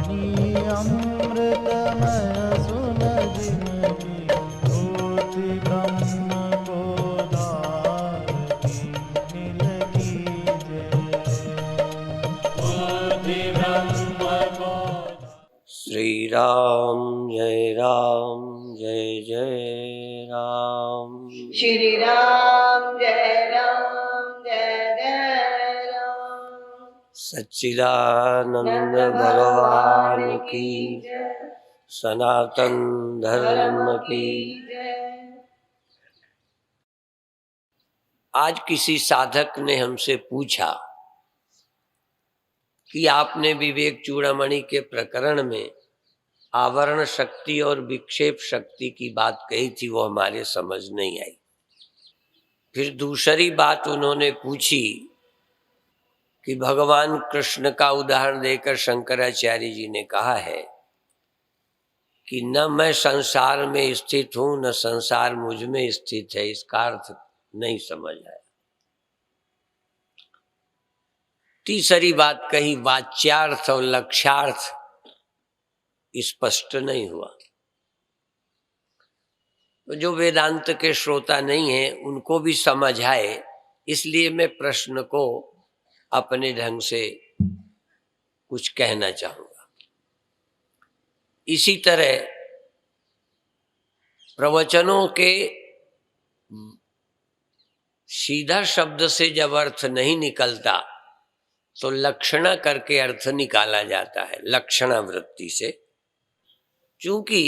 चूड़ामणि अमृतमय सुलगिनगी ज्योति ब्रह्म को धारती नील की जय। ज्योति ब्रह्म को। श्री राम जय राम जय जय राम। श्री राम जय राम। सच्चिदानंद भगवान की जय। सनातन धर्म की। आज किसी साधक ने हमसे पूछा कि आपने विवेक चूड़ामणि के प्रकरण में आवरण शक्ति और विक्षेप शक्ति की बात कही थी, वो हमारे समझ नहीं आई। फिर दूसरी बात उन्होंने पूछी कि भगवान कृष्ण का उदाहरण देकर शंकराचार्य जी ने कहा है कि न मैं संसार में स्थित हूं न संसार मुझ में स्थित है। इसका अर्थ नहीं समझ आया। तीसरी बात कही, वाच्यार्थ और लक्ष्यार्थ स्पष्ट नहीं हुआ। तो जो वेदांत के श्रोता नहीं है उनको भी समझ आए, इसलिए मैं प्रश्न को अपने ढंग से कुछ कहना चाहूंगा। इसी तरह प्रवचनों के सीधा शब्द से जब अर्थ नहीं निकलता तो लक्षणा करके अर्थ निकाला जाता है, लक्षणा वृत्ति से। क्योंकि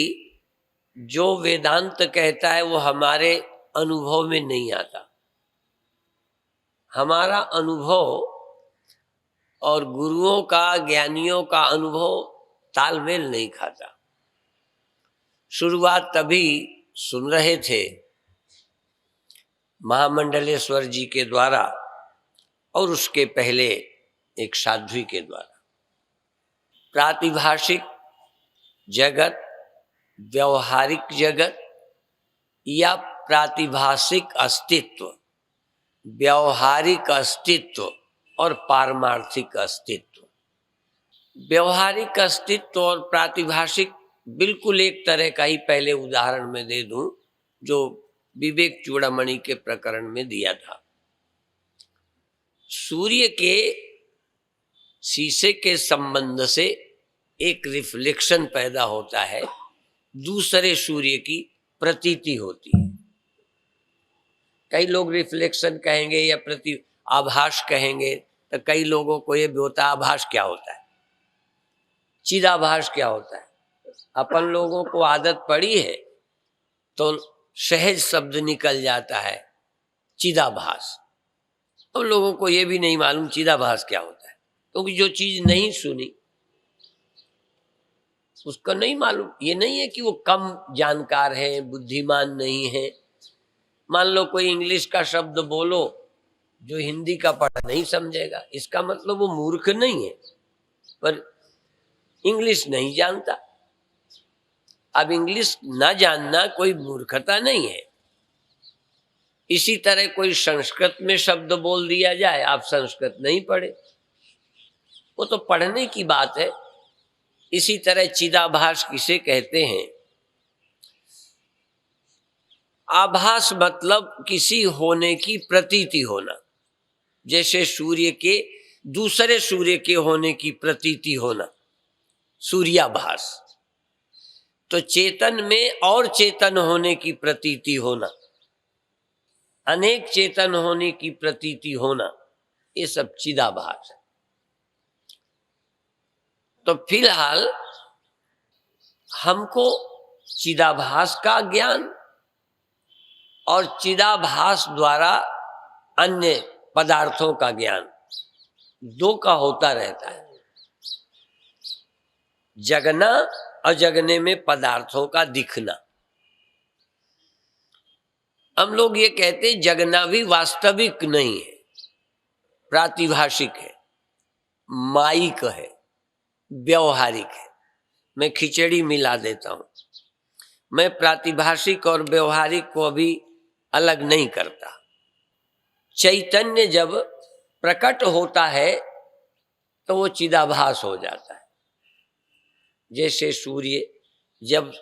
जो वेदांत कहता है वो हमारे अनुभव में नहीं आता। हमारा अनुभव और गुरुओं का, ज्ञानियों का अनुभव तालमेल नहीं खाता। शुरुआत तभी सुन रहे थे महामंडलेश्वर जी के द्वारा और उसके पहले एक साध्वी के द्वारा। प्रातिभाषिक जगत, व्यवहारिक जगत या प्रातिभाषिक अस्तित्व, व्यवहारिक अस्तित्व और पारमार्थिक अस्तित्व। व्यवहारिक अस्तित्व और प्रातिभाषिक बिल्कुल एक तरह का ही पहले उदाहरण मैं दे दूं जो विवेक चूड़ामणि के प्रकरण में दिया था। सूर्य के शीशे के संबंध से एक रिफ्लेक्शन पैदा होता है, दूसरे सूर्य की प्रतीति होती है। कई लोग रिफ्लेक्शन कहेंगे या प्रति आभास कहेंगे, तो कई लोगों को ये भी होता है आभास क्या होता है, चिदाभास क्या होता है। अपन लोगों को आदत पड़ी है तो सहज शब्द निकल जाता है चिदाभास। और लोगों को ये भी नहीं मालूम चिदाभास क्या होता है, क्योंकि जो चीज नहीं सुनी उसका नहीं मालूम। ये नहीं है कि वो कम जानकार है, बुद्धिमान नहीं है। मान लो कोई इंग्लिश का शब्द बोलो जो हिंदी का पढ़ा नहीं समझेगा, इसका मतलब वो मूर्ख नहीं है, पर इंग्लिश नहीं जानता। अब इंग्लिश ना जानना कोई मूर्खता नहीं है। इसी तरह कोई संस्कृत में शब्द बोल दिया जाए, आप संस्कृत नहीं पढ़े, वो तो पढ़ने की बात है। इसी तरह चिदाभास किसे कहते हैं? आभास मतलब किसी होने की प्रतीति होना, जैसे सूर्य के दूसरे सूर्य के होने की प्रतीति होना, सूर्याभास। तो चेतन में और चेतन होने की प्रतीति होना, अनेक चेतन होने की प्रतीति होना, ये सब चिदाभास है। तो फिलहाल हमको चिदाभास का ज्ञान और चिदाभास द्वारा अन्य पदार्थों का ज्ञान, दो का होता रहता है। जगना और जगने में पदार्थों का दिखना। हम लोग ये कहते हैं जगना भी वास्तविक नहीं है, प्रातिभाषिक है, माइक है, व्यवहारिक है। मैं खिचड़ी मिला देता हूं। मैं प्रातिभाषिक और व्यवहारिक को अभी अलग नहीं करता। चैतन्य जब प्रकट होता है तो वो चिदाभास हो जाता है। जैसे सूर्य जब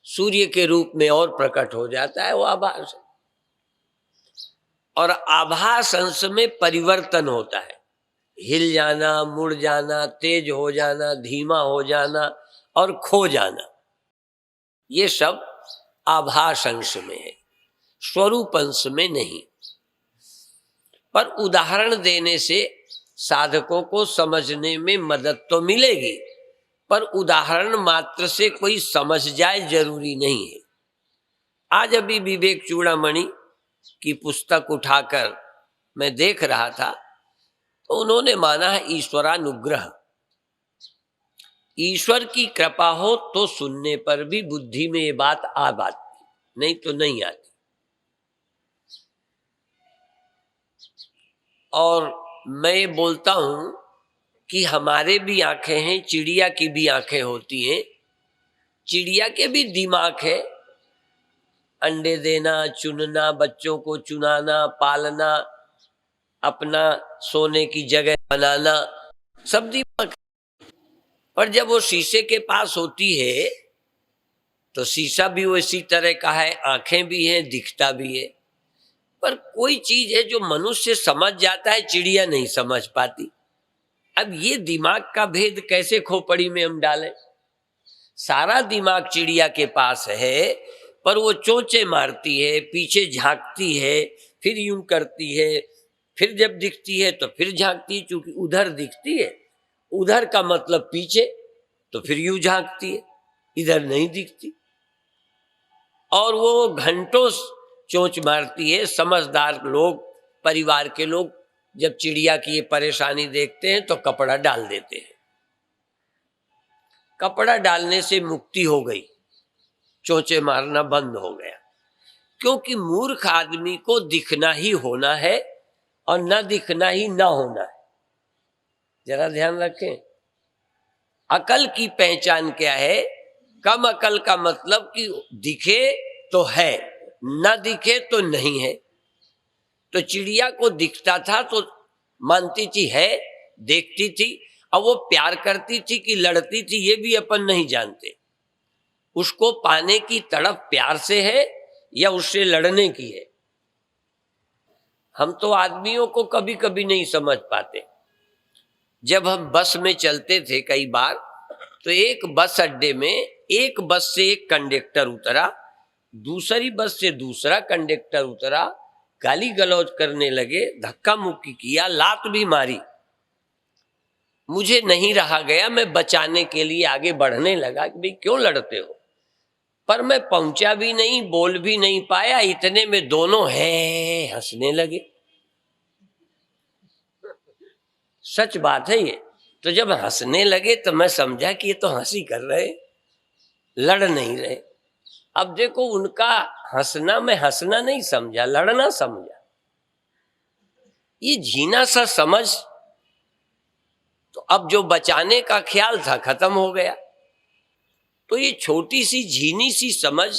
सूर्य के रूप में और प्रकट हो जाता है वो आभास है, और आभास अंश में परिवर्तन होता है, हिल जाना, मुड़ जाना, तेज हो जाना, धीमा हो जाना और खो जाना, ये सब आभास अंश में है, स्वरूप अंश में नहीं। पर उदाहरण देने से साधकों को समझने में मदद तो मिलेगी, पर उदाहरण मात्र से कोई समझ जाए जरूरी नहीं है। आज अभी विवेक चूड़ामणि की पुस्तक उठाकर मैं देख रहा था, तो उन्होंने माना है ईश्वरानुग्रह, ईश्वर की कृपा हो तो सुनने पर भी बुद्धि में ये बात आ पाती, नहीं तो नहीं आती। और मैं बोलता हूं कि हमारे भी आंखें हैं, चिड़िया की भी आंखें होती हैं, चिड़िया के भी दिमाग है, अंडे देना, चुनना, बच्चों को चुनाना, पालना, अपना सोने की जगह बनाना, सब दिमाग। पर जब वो शीशे के पास होती है तो शीशा भी उसी तरह का है, आंखें भी हैं, दिखता भी है, पर कोई चीज है जो मनुष्य समझ जाता है, चिड़िया नहीं समझ पाती। अब ये दिमाग का भेद कैसे खोपड़ी में हम डालें? सारा दिमाग चिड़िया के पास है, पर वो चोंचे मारती है, पीछे झांकती है, फिर यूं करती है, फिर जब दिखती है तो फिर झांकती है, क्योंकि उधर दिखती है, उधर का मतलब पीछे, तो फिर यूं झांकती है, इधर नहीं दिखती, और वो घंटों चोंच मारती है। समझदार लोग, परिवार के लोग जब चिड़िया की ये परेशानी देखते हैं तो कपड़ा डाल देते हैं। कपड़ा डालने से मुक्ति हो गई, चोंचे मारना बंद हो गया, क्योंकि मूर्ख आदमी को दिखना ही होना है और न दिखना ही ना होना है। जरा ध्यान रखें, अकल की पहचान क्या है? कम अकल का मतलब कि दिखे तो है, न दिखे तो नहीं है। तो चिड़िया को दिखता था तो मानती थी है, देखती थी, और वो प्यार करती थी कि लड़ती थी ये भी अपन नहीं जानते। उसको पाने की तड़प प्यार से है या उससे लड़ने की है? हम तो आदमियों को कभी कभी नहीं समझ पाते। जब हम बस में चलते थे कई बार, तो एक बस अड्डे में एक बस से एक कंडक्टर उतरा, दूसरी बस से दूसरा कंडक्टर उतरा, गाली गलौज करने लगे, धक्का मुक्की किया, लात भी मारी। मुझे नहीं रहा गया, मैं बचाने के लिए आगे बढ़ने लगा कि भाई क्यों लड़ते हो, पर मैं पहुंचा भी नहीं, बोल भी नहीं पाया, इतने में दोनों हैं हंसने लगे। सच बात है ये। तो जब हंसने लगे तो मैं समझा कि ये तो हंसी कर रहे, लड़ नहीं रहे। अब देखो, उनका हंसना मैं हंसना नहीं समझा, लड़ना समझा। ये झीना सा समझ, तो अब जो बचाने का ख्याल था खत्म हो गया। तो ये छोटी सी झीनी सी समझ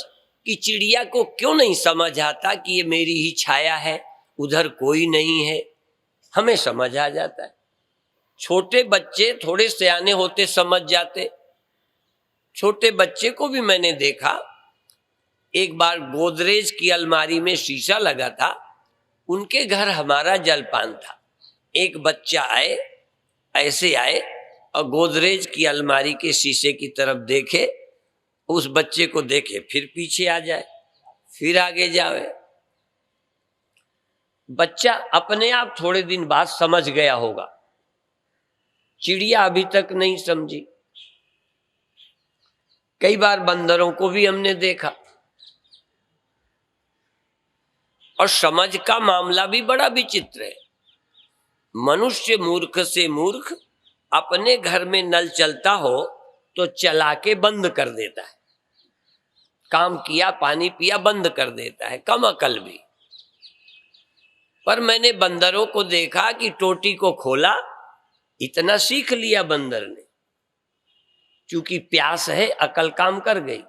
कि चिड़िया को क्यों नहीं समझ आता कि ये मेरी ही छाया है, उधर कोई नहीं है, हमें समझ आ जाता है। छोटे बच्चे थोड़े सयाने होते समझ जाते। छोटे बच्चे को भी मैंने देखा, एक बार गोदरेज की अलमारी में शीशा लगा था, उनके घर हमारा जलपान था। एक बच्चा आए, ऐसे आए और गोदरेज की अलमारी के शीशे की तरफ देखे, उस बच्चे को देखे, फिर पीछे आ जाए, फिर आगे जाए। बच्चा अपने आप थोड़े दिन बाद समझ गया होगा, चिड़िया अभी तक नहीं समझी। कई बार बंदरों को भी हमने देखा। और समझ का मामला भी बड़ा विचित्र है। मनुष्य मूर्ख से मूर्ख अपने घर में नल चलता हो तो चला के बंद कर देता है, काम किया, पानी पिया, बंद कर देता है, कम अकल भी। पर मैंने बंदरों को देखा कि टोटी को खोला, इतना सीख लिया बंदर ने, क्योंकि प्यास है, अकल काम कर गई।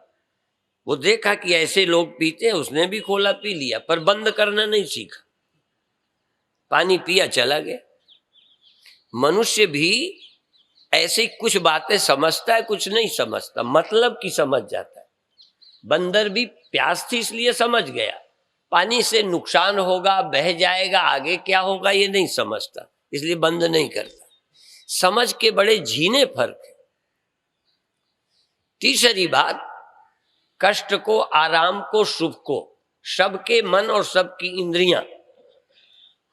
वो देखा कि ऐसे लोग पीते हैं, उसने भी खोला, पी लिया, पर बंद करना नहीं सीखा, पानी पिया, चला गया। मनुष्य भी ऐसी कुछ बातें समझता है, कुछ नहीं समझता, मतलब की समझ जाता है। बंदर भी प्यास थी इसलिए समझ गया, पानी से नुकसान होगा, बह जाएगा, आगे क्या होगा ये नहीं समझता, इसलिए बंद नहीं करता। समझ के बड़े झीने फर्क है। तीसरी बात, कष्ट को, आराम को, सुख को सबके मन और सबकी इंद्रियां,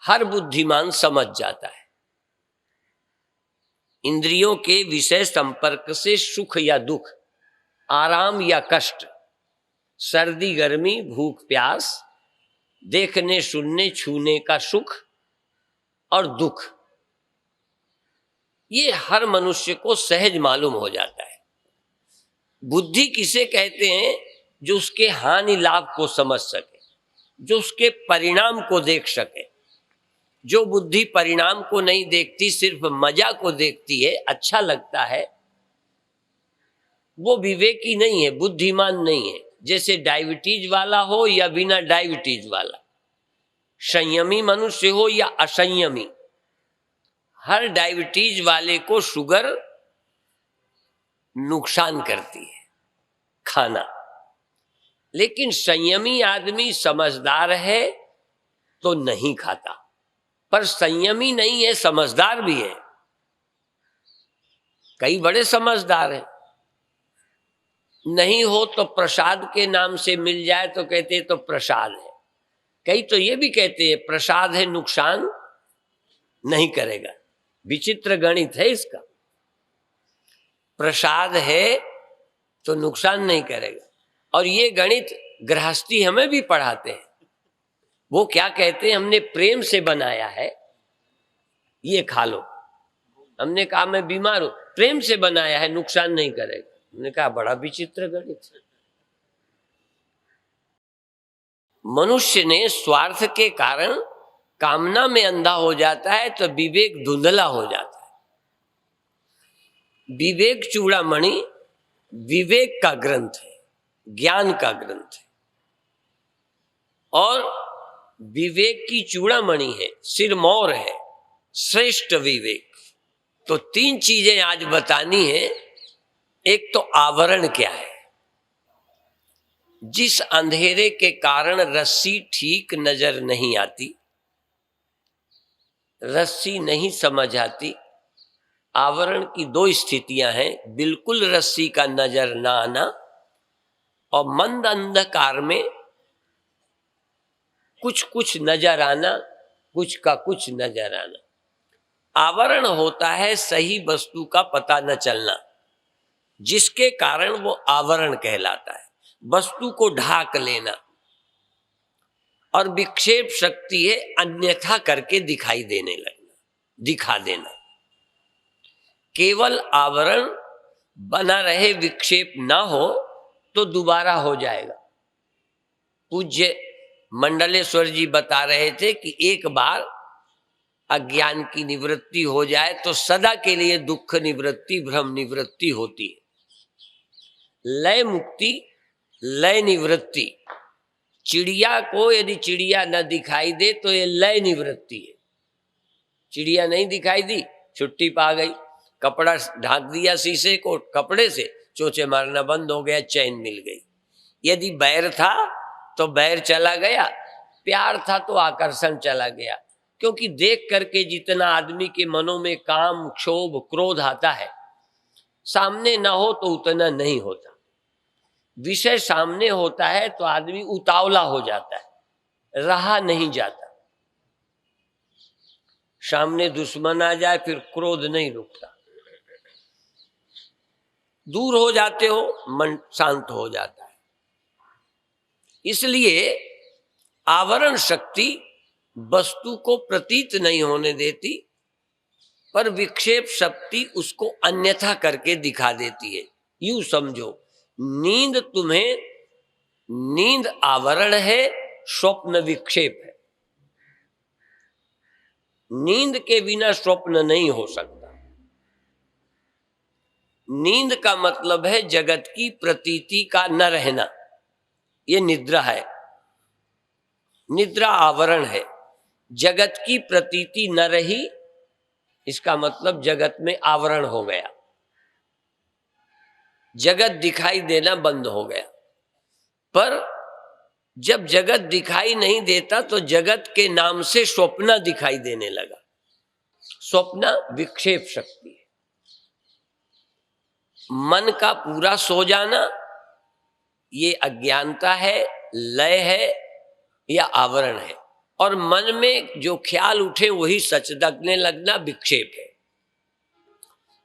हर बुद्धिमान समझ जाता है। इंद्रियों के विषय संपर्क से सुख या दुख, आराम या कष्ट, सर्दी गर्मी, भूख प्यास, देखने सुनने छूने का सुख और दुख, ये हर मनुष्य को सहज मालूम हो जाता है। बुद्धि किसे कहते हैं? जो उसके हानि लाभ को समझ सके, जो उसके परिणाम को देख सके। जो बुद्धि परिणाम को नहीं देखती, सिर्फ मजा को देखती है, अच्छा लगता है, वो विवेकी नहीं है, बुद्धिमान नहीं है। जैसे डायबिटीज वाला हो या बिना डायबिटीज वाला, संयमी मनुष्य हो या असंयमी, हर डायबिटीज वाले को शुगर नुकसान करती है खाना, लेकिन संयमी आदमी समझदार है तो नहीं खाता। पर संयमी नहीं है, समझदार भी है। कई बड़े समझदार हैं, नहीं हो तो प्रसाद के नाम से मिल जाए तो कहते तो प्रसाद है। कई तो ये भी कहते हैं प्रसाद है, नुकसान नहीं करेगा। विचित्र गणित है इसका। प्रसाद है तो नुकसान नहीं करेगा। और ये गणित गृहस्थी हमें भी पढ़ाते हैं। वो क्या कहते हैं, हमने प्रेम से बनाया है, ये खा लो। हमने कहा मैं बीमार हूं, प्रेम से बनाया है, नुकसान नहीं करेगा। हमने कहा बड़ा विचित्र गणित। मनुष्य ने स्वार्थ के कारण कामना में अंधा हो जाता है तो विवेक धुंधला हो जाता है। विवेक चूड़ामणि विवेक का ग्रंथ है, ज्ञान का ग्रंथ है। और विवेक की चूड़ामणि है, सिरमौर है, श्रेष्ठ विवेक। तो तीन चीजें आज बतानी है। एक तो आवरण क्या है। जिस अंधेरे के कारण रस्सी ठीक नजर नहीं आती, रस्सी नहीं समझ आती, आवरण की दो स्थितियां हैं, बिल्कुल रस्सी का नजर ना आना और मंद अंधकार में कुछ कुछ नजर आना, कुछ का कुछ नजर आना। आवरण होता है सही वस्तु का पता न चलना, जिसके कारण वो आवरण कहलाता है। वस्तु को ढाक लेना। और विक्षेप शक्ति है अन्यथा करके दिखाई देने लगना, दिखा देना। केवल आवरण बना रहे, विक्षेप ना हो तो दोबारा हो जाएगा। पूज्य मंडलेश्वर जी बता रहे थे कि एक बार अज्ञान की निवृत्ति हो जाए तो सदा के लिए दुख निवृत्ति, भ्रम निवृत्ति होती है। लय मुक्ति, लय निवृत्ति। चिड़िया को यदि चिड़िया न दिखाई दे तो ये लय निवृत्ति है। चिड़िया नहीं दिखाई दी, छुट्टी पा गई, कपड़ा ढाक दिया शीशे को, कपड़े से चोंचे मारना बंद हो गया, चैन मिल गई। यदि बैर था तो बैर चला गया, प्यार था तो आकर्षण चला गया। क्योंकि देख करके जितना आदमी के मनों में काम, क्षोभ, क्रोध आता है, सामने ना हो तो उतना नहीं होता। विषय सामने होता है तो आदमी उतावला हो जाता है, रहा नहीं जाता। सामने दुश्मन आ जाए फिर क्रोध नहीं रुकता, दूर हो जाते हो, मन शांत हो जाता है। इसलिए आवरण शक्ति वस्तु को प्रतीत नहीं होने देती, पर विक्षेप शक्ति उसको अन्यथा करके दिखा देती है। यूं समझो, नींद तुम्हें, नींद आवरण है, स्वप्न विक्षेप है। नींद के बिना स्वप्न नहीं हो सकता। नींद का मतलब है जगत की प्रतीति का न रहना, ये निद्रा है। निद्रा आवरण है। जगत की प्रतीति न रही इसका मतलब जगत में आवरण हो गया, जगत दिखाई देना बंद हो गया। पर जब जगत दिखाई नहीं देता तो जगत के नाम से स्वप्न दिखाई देने लगा। स्वप्न विक्षेप शक्ति है। मन का पूरा सो जाना ये अज्ञानता है, लय है या आवरण है। और मन में जो ख्याल उठे वही सच लगने लगना विक्षेप है।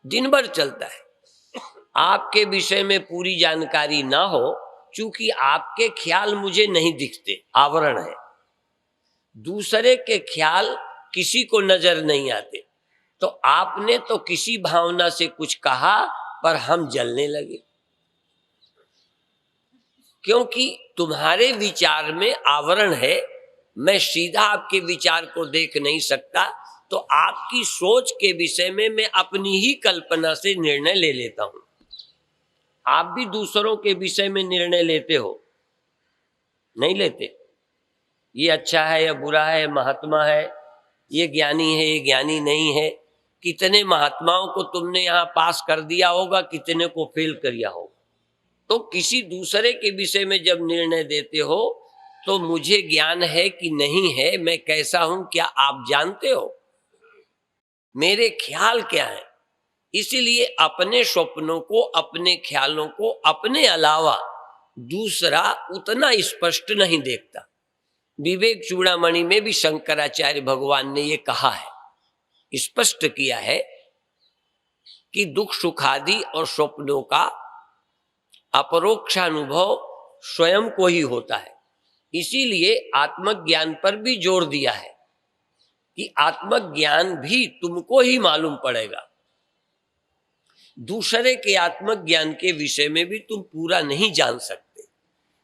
दिन भर चलता है। आपके विषय में पूरी जानकारी ना हो, चूंकि आपके ख्याल मुझे नहीं दिखते, आवरण है। दूसरे के ख्याल किसी को नजर नहीं आते, तो आपने तो किसी भावना से कुछ कहा पर हम जलने लगे, क्योंकि तुम्हारे विचार में आवरण है। मैं सीधा आपके विचार को देख नहीं सकता, तो आपकी सोच के विषय में मैं अपनी ही कल्पना से निर्णय ले लेता हूं। आप भी दूसरों के विषय में निर्णय लेते हो? नहीं लेते। ये अच्छा है या बुरा है, महात्मा है, ये ज्ञानी है, ये ज्ञानी नहीं है। कितने महात्माओं को तुमने यहां पास कर दिया होगा, कितने को फेल किया होगा। तो किसी दूसरे के विषय में जब निर्णय देते हो तो मुझे ज्ञान है कि नहीं है, मैं कैसा हूं, क्या आप जानते हो? मेरे ख्याल क्या है? इसीलिए अपने स्वप्नों को, अपने ख्यालों को अपने अलावा दूसरा उतना स्पष्ट नहीं देखता। विवेक चूड़ामणि में भी शंकराचार्य भगवान ने ये कहा है, स्पष्ट किया है कि दुख सुखादि और स्वप्नों का अपरोक्षानुभव स्वयं को ही होता है। इसीलिए आत्मज्ञान पर भी जोर दिया है कि आत्मज्ञान भी तुमको ही मालूम पड़ेगा। दूसरे के आत्मज्ञान के विषय में भी तुम पूरा नहीं जान सकते।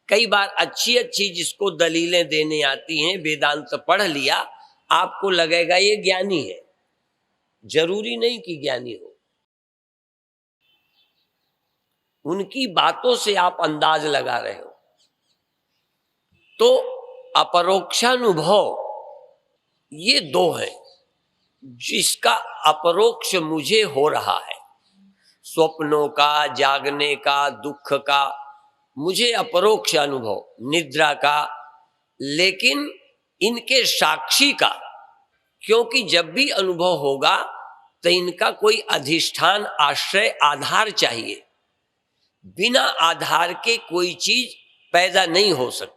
कई बार अच्छी अच्छी जिसको दलीलें देने आती हैं, वेदांत पढ़ लिया, आपको लगेगा ये ज्ञानी है, जरूरी नहीं कि ज्ञानी हो। उनकी बातों से आप अंदाज लगा रहे हो। तो अपरोक्षानुभव ये दो है, जिसका अपरोक्ष मुझे हो रहा है। स्वप्नों का, जागने का, दुख का मुझे अपरोक्ष अनुभव, निद्रा का, लेकिन इनके साक्षी का, क्योंकि जब भी अनुभव होगा तो इनका कोई अधिष्ठान, आश्रय, आधार चाहिए। बिना आधार के कोई चीज पैदा नहीं हो सकती।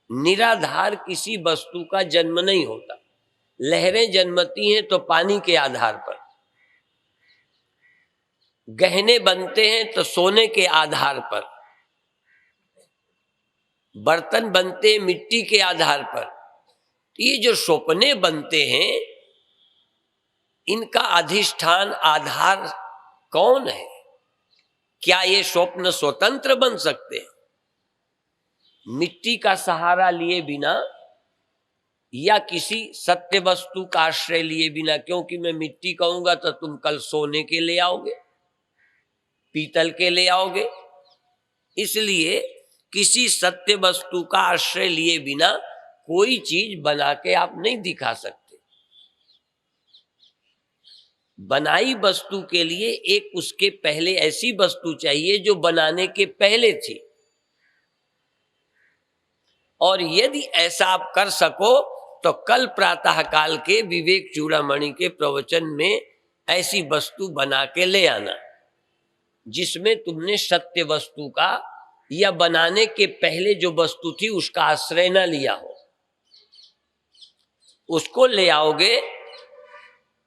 निराधार किसी वस्तु का जन्म नहीं होता। लहरें जन्मती हैं तो पानी के आधार पर, गहने बनते हैं तो सोने के आधार पर, बर्तन बनते हैं मिट्टी के आधार पर। ये जो स्वप्ने बनते हैं, इनका अधिष्ठान, आधार कौन है? क्या ये स्वप्न स्वतंत्र बन सकते हैं? मिट्टी का सहारा लिए बिना या किसी सत्य वस्तु का आश्रय लिए बिना, क्योंकि मैं मिट्टी कहूंगा तो तुम कल सोने के ले आओगे, पीतल के ले आओगे। इसलिए किसी सत्य वस्तु का आश्रय लिए बिना कोई चीज बना के आप नहीं दिखा सकते। बनाई वस्तु के लिए एक उसके पहले ऐसी वस्तु चाहिए जो बनाने के पहले थी। और यदि ऐसा आप कर सको तो कल प्रातः काल के विवेक चूड़ामणि के प्रवचन में ऐसी वस्तु बना के ले आना, जिसमें तुमने सत्य वस्तु का या बनाने के पहले जो वस्तु थी उसका आश्रय न लिया हो। उसको ले आओगे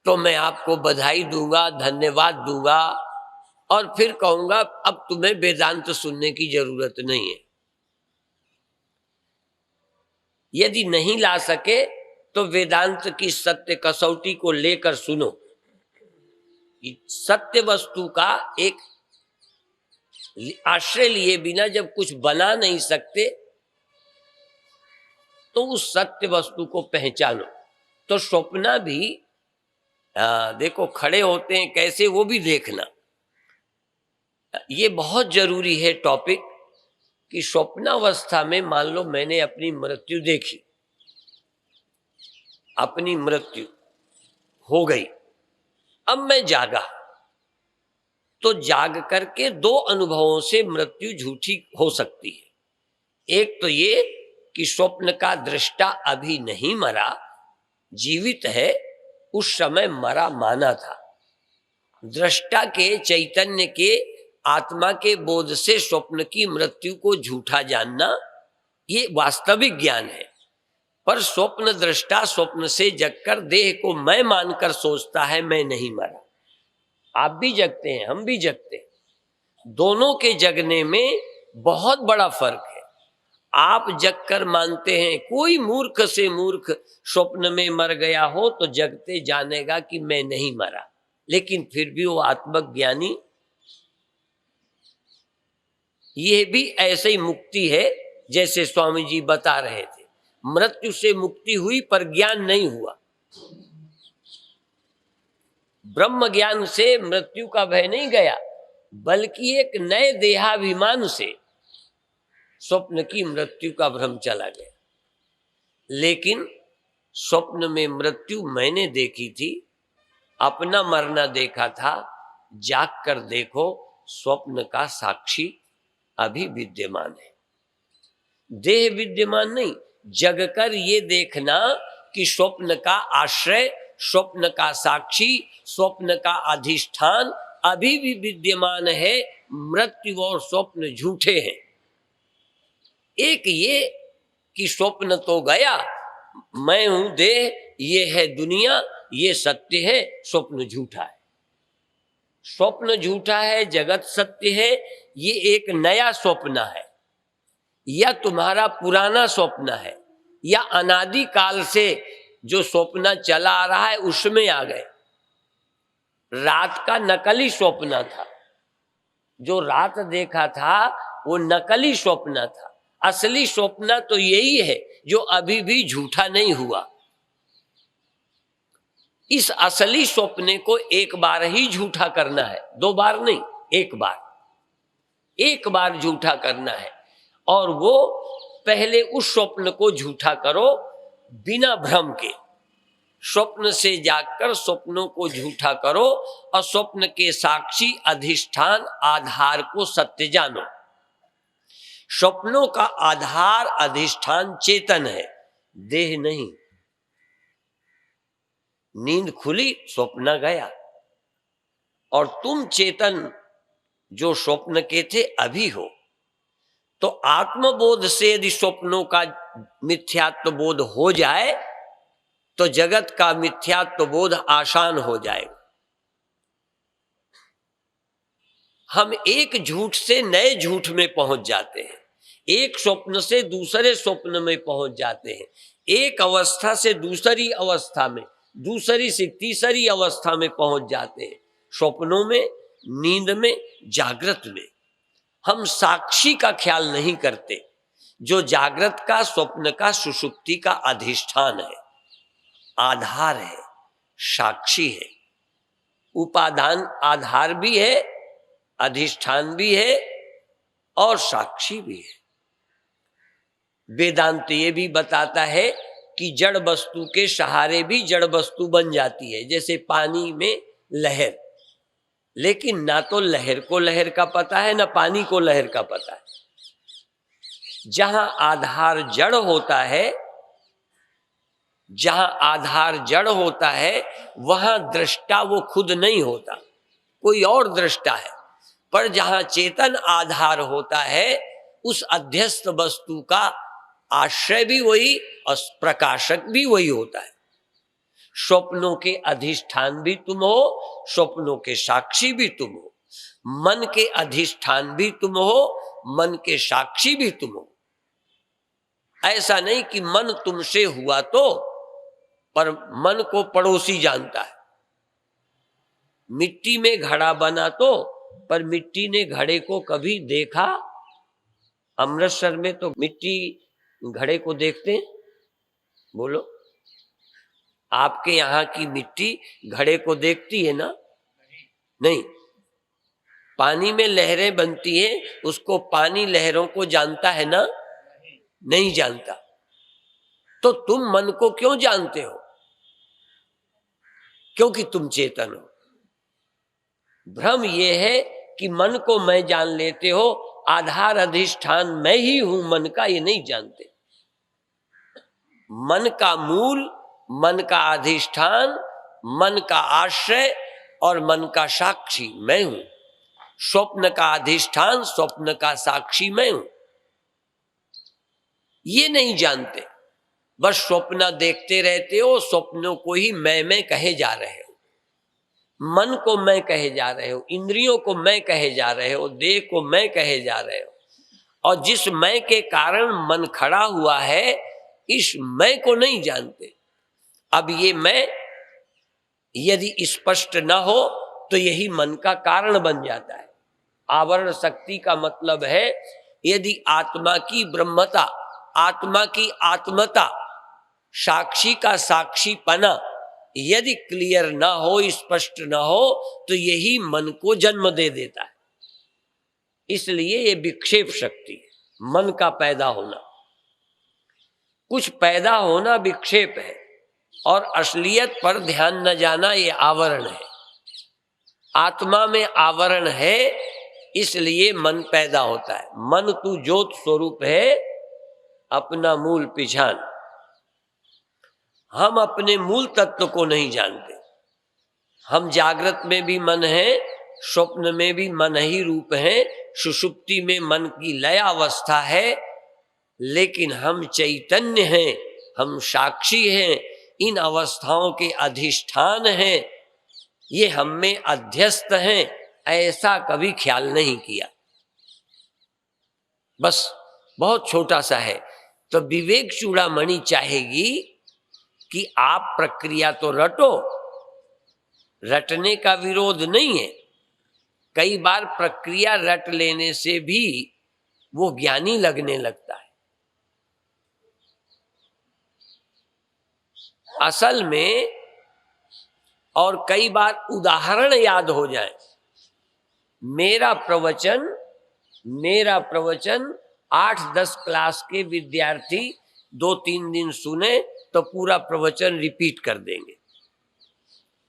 तो मैं आपको बधाई दूंगा, धन्यवाद दूंगा, और फिर कहूंगा अब तुम्हें वेदांत सुनने की जरूरत नहीं है। यदि नहीं ला सके तो वेदांत की सत्य कसौटी को लेकर सुनो। सत्य वस्तु का एक आश्रय लिए बिना जब कुछ बना नहीं सकते तो उस सत्य वस्तु को पहचानो। तो स्वप्न भी देखो खड़े होते हैं कैसे, वो भी देखना। ये बहुत जरूरी है टॉपिक कि स्वप्नावस्था में मान लो मैंने अपनी मृत्यु देखी, अपनी मृत्यु हो गई, अब मैं जागा, तो जाग करके दो अनुभवों से मृत्यु झूठी हो सकती है। एक तो ये कि स्वप्न का दृष्टा अभी नहीं मरा, जीवित है, उस समय मरा माना था। दृष्टा के चैतन्य के आत्मा के बोध से स्वप्न की मृत्यु को झूठा जानना ये वास्तविक ज्ञान है। पर स्वप्न दृष्टा स्वप्न से जगकर देह को मैं मानकर सोचता है मैं नहीं मरा। आप भी जगते हैं, हम भी जगते हैं, दोनों के जगने में बहुत बड़ा फर्क है। आप जगकर मानते हैं, कोई मूर्ख से मूर्ख स्वप्न में मर गया हो तो जगते जानेगा कि मैं नहीं मरा, लेकिन फिर भी वो आत्मज्ञानी। यह भी ऐसे ही मुक्ति है जैसे स्वामी जी बता रहे थे, मृत्यु से मुक्ति हुई पर ज्ञान नहीं हुआ। ब्रह्म ज्ञान से मृत्यु का भय नहीं गया, बल्कि एक नए देहाभिमान से स्वप्न की मृत्यु का भ्रम चला गया। लेकिन स्वप्न में मृत्यु मैंने देखी थी, अपना मरना देखा था। जाग कर देखो, स्वप्न का साक्षी अभी विद्यमान है, देह विद्यमान नहीं। जगकर ये देखना कि स्वप्न का आश्रय, स्वप्न का साक्षी, स्वप्न का अधिष्ठान अभी भी विद्यमान है। मृत्यु और स्वप्न झूठे हैं। एक ये कि स्वप्न तो गया, मैं हूं देह, ये है दुनिया, ये सत्य है, स्वप्न झूठा है। स्वप्न झूठा है, जगत सत्य है। ये एक नया स्वप्न है, या तुम्हारा पुराना स्वप्न है, या अनादि काल से जो स्वप्न चला आ रहा है उसमें आ गए। रात का नकली स्वप्न था, जो रात देखा था वो नकली स्वप्न था। असली स्वप्न तो यही है जो अभी भी झूठा नहीं हुआ। इस असली स्वप्ने को एक बार ही झूठा करना है, दो बार नहीं, एक बार झूठा करना है। और वो पहले उस स्वप्न को झूठा करो बिना भ्रम के। स्वप्न से जागकर स्वप्नों को झूठा करो और स्वप्न के साक्षी अधिष्ठान आधार को सत्य जानो। स्वप्नों का आधार अधिष्ठान चेतन है, देह नहीं। नींद खुली, स्वप्न गया, और तुम चेतन जो स्वप्न के थे अभी हो। तो आत्मबोध से यदि स्वप्नों का मिथ्यात्व बोध हो जाए तो जगत का मिथ्यात्व बोध आसान हो जाएगा। हम एक झूठ से नए झूठ में पहुंच जाते हैं, एक स्वप्न से दूसरे स्वप्न में पहुंच जाते हैं, एक अवस्था से दूसरी अवस्था में, दूसरी से तीसरी अवस्था में पहुंच जाते हैं। स्वप्नों में, नींद में, जागृत में हम साक्षी का ख्याल नहीं करते, जो जागृत का, स्वप्न का, सुषुप्ति का अधिष्ठान है, आधार है, साक्षी है। उपादान आधार भी है, अधिष्ठान भी है और साक्षी भी है। वेदांत ये भी बताता है कि जड़ वस्तु के सहारे भी जड़ वस्तु बन जाती है, जैसे पानी में लहर। लेकिन ना तो लहर को लहर का पता है, ना पानी को लहर का पता है। जहां आधार जड़ होता है, जहां आधार जड़ होता है, वहां दृष्टा वो खुद नहीं होता, कोई और दृष्टा है। पर जहां चेतन आधार होता है, उस अध्यस्त वस्तु का आश्रय भी वही और प्रकाशक भी वही होता है। स्वप्नों के अधिष्ठान भी तुम हो, स्वप्नों के साक्षी भी तुम हो, मन के अधिष्ठान भी तुम हो, मन के साक्षी भी तुम हो। ऐसा नहीं कि मन तुमसे हुआ तो, पर मन को पड़ोसी जानता है। मिट्टी में घड़ा बना तो, पर मिट्टी ने घड़े को कभी देखा? अमृतसर में तो मिट्टी घड़े को देखते हैं? बोलो, आपके यहां की मिट्टी घड़े को देखती है ना? नहीं। पानी में लहरें बनती हैं, उसको पानी लहरों को जानता है ना? नहीं जानता। तो तुम मन को क्यों जानते हो? क्योंकि तुम चेतन हो। भ्रम ये है कि मन को मैं जान लेते हो, आधार अधिष्ठान मैं ही हूं मन का, ये नहीं जानते। मन का मूल, मन का अधिष्ठान, मन का आश्रय और मन का साक्षी मैं हूं। स्वप्न का अधिष्ठान, स्वप्न का साक्षी मैं हूं, ये नहीं जानते। बस स्वप्न देखते रहते हो, स्वप्नों को ही मैं कहे जा रहे हो, मन को मैं कहे जा रहे हो, इंद्रियों को मैं कहे जा रहे हो, देह को मैं कहे जा रहे हो। और जिस मैं के कारण मन खड़ा हुआ है, इस मैं को नहीं जानते। अब ये मैं यदि स्पष्ट न हो तो यही मन का कारण बन जाता है। आवरण शक्ति का मतलब है यदि आत्मा की ब्रह्मता, आत्मा की आत्मता, साक्षी का साक्षीपना यदि क्लियर ना हो, स्पष्ट ना हो, तो यही मन को जन्म दे देता है। इसलिए ये विक्षेप शक्ति है, मन का पैदा होना। कुछ पैदा होना विक्षेप है और असलियत पर ध्यान न जाना ये आवरण है। आत्मा में आवरण है, इसलिए मन पैदा होता है। मन तू ज्योत स्वरूप है, अपना मूल पिछान। हम अपने मूल तत्व को नहीं जानते। हम जागृत में भी मन है, स्वप्न में भी मन ही रूप है, सुषुप्ति में मन की लय अवस्था है, लेकिन हम चैतन्य हैं, हम साक्षी हैं, इन अवस्थाओं के अधिष्ठान हैं, ये हम में अध्यस्त हैं, ऐसा कभी ख्याल नहीं किया। बस बहुत छोटा सा है। तो विवेक चूड़ामणि चाहेगी कि आप प्रक्रिया तो रटो, रटने का विरोध नहीं है। कई बार प्रक्रिया रट लेने से भी वो ज्ञानी लगने लगता है। असल में, और कई बार उदाहरण याद हो जाए। मेरा प्रवचन 8-10 क्लास के विद्यार्थी 2-3 दिन सुने तो पूरा प्रवचन रिपीट कर देंगे।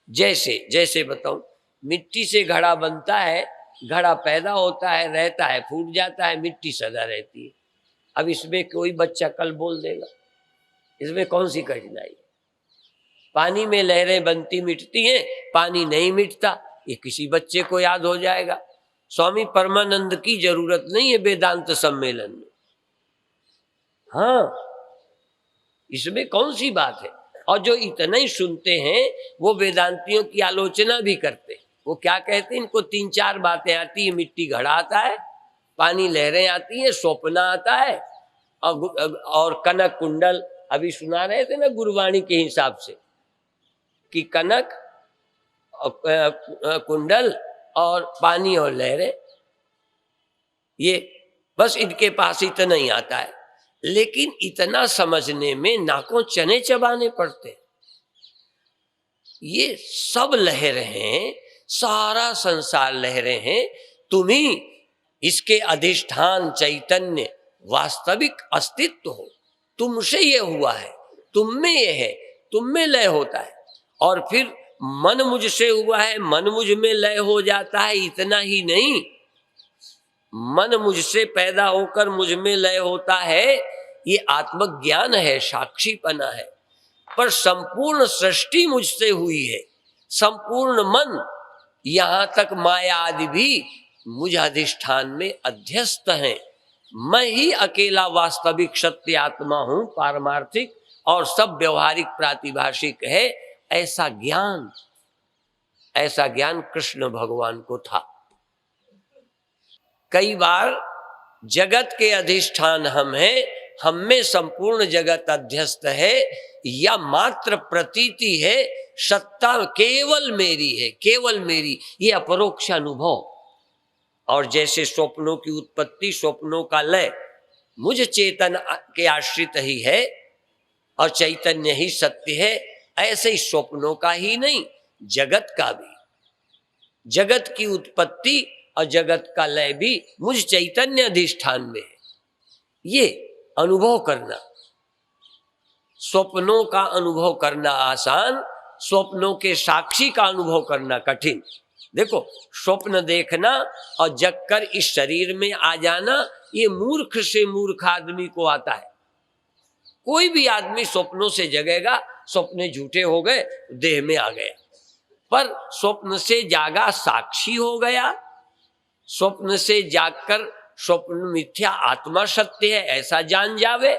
जैसे बताऊं, मिट्टी से घड़ा बनता है, घड़ा पैदा होता है, रहता है, फूट जाता है, मिट्टी सदा रहती है। अब इसमें कोई बच्चा कल बोल देगा, इसमें कौन सी कठिनाई? पानी में लहरें बनती मिटती हैं, पानी नहीं मिटता, ये किसी बच्चे को याद हो जाएगा। स्वामी परमानंद की जरूरत नहीं है वेदांत सम्मेलन में। हाँ, इसमें कौन सी बात है? और जो इतना ही सुनते हैं वो वेदांतियों की आलोचना भी करते हैं। वो क्या कहते हैं, इनको 3-4 बातें आती है। मिट्टी घड़ा आता है, पानी लहरें आती हैं, स्वप्न आता है, और कनक कुंडल। अभी सुना रहे थे ना गुरुवाणी के हिसाब से कि कनक, कुंडल और पानी और लहरें, ये बस इनके पास इतना ही आता है। लेकिन इतना समझने में नाकों चने चबाने पड़ते। ये सब लहरें हैं, सारा संसार लहरें हैं। तुम ही इसके अधिष्ठान चैतन्य वास्तविक अस्तित्व हो। तुमसे ये हुआ है, तुम में ये है, तुम में लय होता है। और फिर मन मुझसे हुआ है, मन मुझ में लय हो जाता है। इतना ही नहीं, मन मुझसे पैदा होकर मुझ में लय होता है, ये आत्मज्ञान है, साक्षीपना है। पर संपूर्ण सृष्टि मुझसे हुई है, संपूर्ण मन, यहां तक माया आदि भी मुझ अधिष्ठान में अध्यस्त हैं। मैं ही अकेला वास्तविक सत्य आत्मा हूं, पारमार्थिक, और सब व्यवहारिक प्रातिभाषिक है। ऐसा ज्ञान कृष्ण भगवान को था। कई बार जगत के अधिष्ठान हम हैं, हम में संपूर्ण जगत अध्यस्त है, या मात्र प्रतीति है, सत्ता केवल मेरी है, केवल मेरी, ये अपरोक्ष अनुभव। और जैसे स्वप्नों की उत्पत्ति, स्वप्नों का लय मुझ चेतन के आश्रित ही है और चैतन्य ही सत्य है, ऐसे ही स्वप्नों का ही नहीं, जगत का भी, जगत की उत्पत्ति और जगत का लय भी मुझ चैतन्य अधिष्ठान में है। ये अनुभव करना, स्वप्नों का अनुभव करना आसान, स्वप्नों के साक्षी का अनुभव करना कठिन। देखो, स्वप्न देखना और जगकर इस शरीर में आ जाना, ये मूर्ख से मूर्ख आदमी को आता है। कोई भी आदमी स्वप्नों से जगेगा, स्वप्ने झूठे हो गए, देह में आ गया। पर स्वप्न से जागा साक्षी हो गया, स्वप्न से जागकर स्वप्न मिथ्या आत्मा सत्य है ऐसा जान जावे।